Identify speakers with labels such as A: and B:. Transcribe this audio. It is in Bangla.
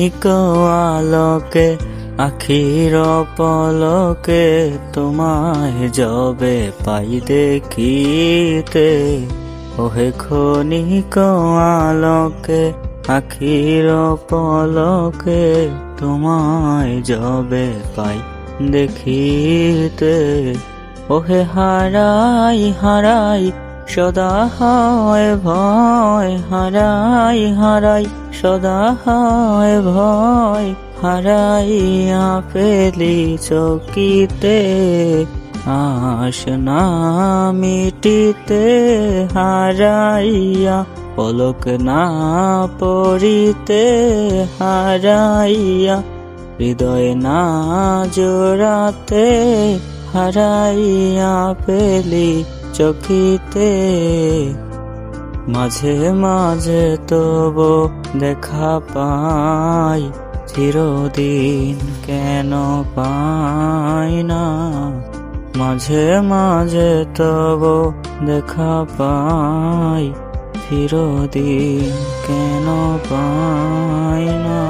A: ক্ষণিক আলোকে আখির পলকে তোমায় যবে পাই দেখিতে। ওহে ক্ষণিক আলোকে আখির পলকে তোমায় যবে পাই দেখিতে। ওহে হারাই হারাই সদা হয় ভয়, হারাই হারাই সদা হয় ভয়। হারাইয়া পেলি চকিতে আশ না মিটিতে। হারাইয়া পলক না পড়িতে, হারাইয়া হৃদয় না জোড়াতে। হারাইয়া পেলি চকিতে মাঝে মাঝে তবু দেখা পাই, চিরদিন কেন পাই না। মাঝে মাঝে তবু দেখা পাই, চিরদিন কেন পাই না।